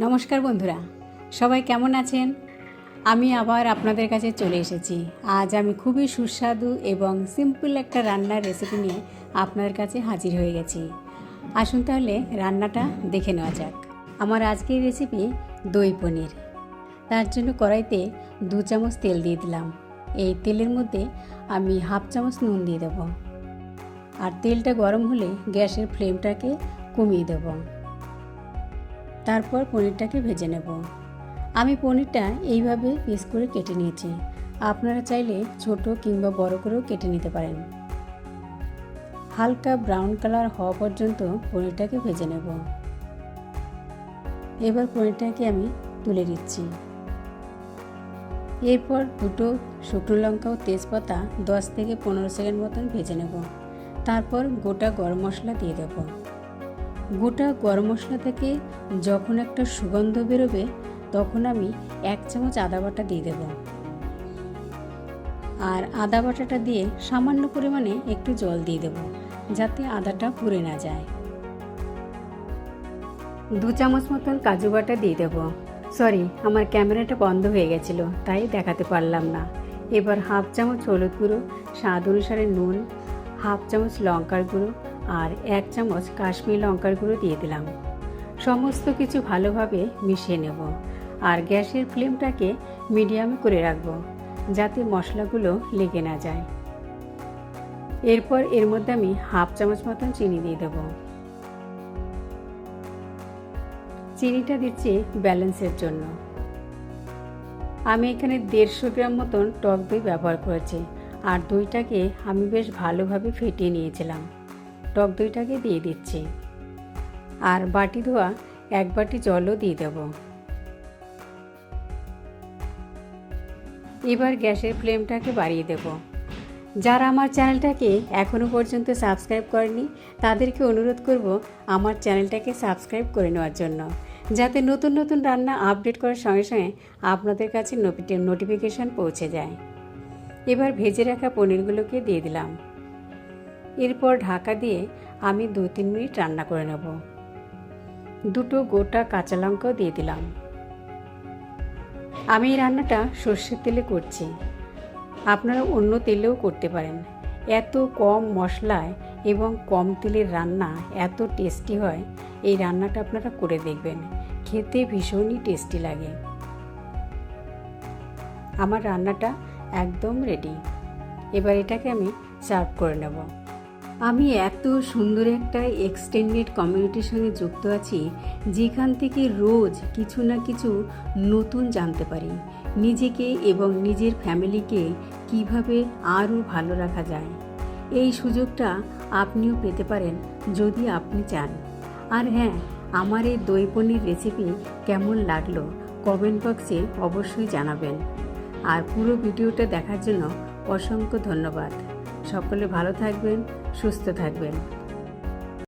নমস্কার বন্ধুরা, সবাই কেমন আছেন? আমি আবার আপনাদের কাছে চলে এসেছি। আজ আমি খুবই সুস্বাদু এবং সিম্পল একটা রান্নার রেসিপি নিয়ে আপনাদের কাছে হাজির হয়ে গেছি। আসুন তাহলে রান্নাটা দেখে নেওয়া যাক। আমার আজকের রেসিপি দই পনির। তার জন্য কড়াইতে 2 চামচ তেল দিয়ে দিলাম। এই তেলের মধ্যে আমি হাফ চামচ নুন দিয়ে দেব। আর তেলটা গরম হলে গ্যাসের ফ্লেমটাকে কমিয়ে দেব। তারপর পনিরটাকে ভেজে নেব। আমি পনিরটা এইভাবে পিস করে কেটে নিয়েছি। আপনারা চাইলে ছোট কিংবা বড় করেও কেটে নিতে পারেন। হালকা ব্রাউন কালার হওয়া পর্যন্ত পনিরটাকে ভেজে নেব। এবার পনিরটাকে আমি তুলে দিচ্ছি। এরপর 2 শুকনো লঙ্কা ও তেজপাতা 10 থেকে 15 সেকেন্ড মতন ভেজে নেব। তারপর গোটা গরম মশলা দিয়ে দেব। গোটা গরম মশলা থেকে যখন একটা সুগন্ধ বেরোবে তখন আমি 1 চামচ আদা বাটা দিয়ে দেব। আর আদা বাটাটা দিয়ে সামান্য পরিমাণে একটু জল দিয়ে দেব, যাতে আদাটা পুড়ে না যায়। 2 চামচ মতন কাজু বাটা দিয়ে দেব। সরি, আমার ক্যামেরাটা বন্ধ হয়ে গেছিল, তাই দেখাতে পারলাম না। এবার হাফ চামচ হলুদ গুঁড়ো, স্বাদ অনুসারে নুন, হাফ চামচ লঙ্কার গুঁড়ো আর 1 চামচ কাশ্মীরি লঙ্কার গুঁড়ো দিয়ে দিলাম। সমস্ত কিছু ভালোভাবে মিশিয়ে নেব। আর গ্যাসের ফ্লেমটাকে মিডিয়ামে করে রাখবো, যাতে মশলাগুলো লেগে না যায়। এরপর এর মধ্যে আমি হাফ চামচ মতন চিনি দিয়ে দেব। চিনিটা দিচ্ছি ব্যালেন্সের জন্য। আমি এখানে 150 গ্রাম মতন টক দই ব্যবহার করেছি। আর দইটাকে আমি বেশ ভালোভাবে ফেটিয়ে নিয়েছিলাম। টক দইটাকে দিয়ে দিচ্ছি। আর বাটি ধোয়া 1 বাটি জলও দিয়ে দেব। এবার গ্যাসের ফ্লেমটাকে বাড়িয়ে দেব। যারা আমার চ্যানেলটাকে এখনও পর্যন্ত সাবস্ক্রাইব করেনি তাদেরকে অনুরোধ করব আমার চ্যানেলটাকে সাবস্ক্রাইব করে নেওয়ার জন্য, যাতে নতুন নতুন রান্না আপডেট করার সঙ্গে সঙ্গে আপনাদের কাছে নোটিফিকেশান পৌঁছে যায়। এবার ভেজে রাখা পনিরগুলোকে দিয়ে দিলাম। এরপর ঢাকা দিয়ে আমি 2-3 মিনিট রান্না করে নেব। 2 গোটা কাঁচা লঙ্কাও দিয়ে দিলাম। আমি এই রান্নাটা সর্ষের তেলে করছি, আপনারা অন্য তেলেও করতে পারেন। এত কম মশলায় এবং কম তেলের রান্না এত টেস্টি হয়। এই রান্নাটা আপনারা করে দেখবেন, খেতে ভীষণই টেস্টি লাগে। আমার রান্নাটা একদম রেডি। এবার এটাকে আমি সার্ভ করে নেব। আমি এত সুন্দর একটা এক্সটেন্ডেড কমিউনিটির সঙ্গে যুক্ত আছি, যেখান থেকে রোজ কিছু না কিছু নতুন জানতে পারি। নিজেকে এবং নিজের ফ্যামিলিকে কিভাবে আরও ভালো রাখা যায়, এই সুযোগটা আপনিও পেতে পারেন যদি আপনি চান। আর হ্যাঁ, আমার এই দই পনির রেসিপি কেমন লাগলো কমেন্ট বক্সে অবশ্যই জানাবেন। আর পুরো ভিডিওটা দেখার জন্য অসংখ্য ধন্যবাদ। সকলে ভালো থাকবেন, সুস্থ থাকবেন।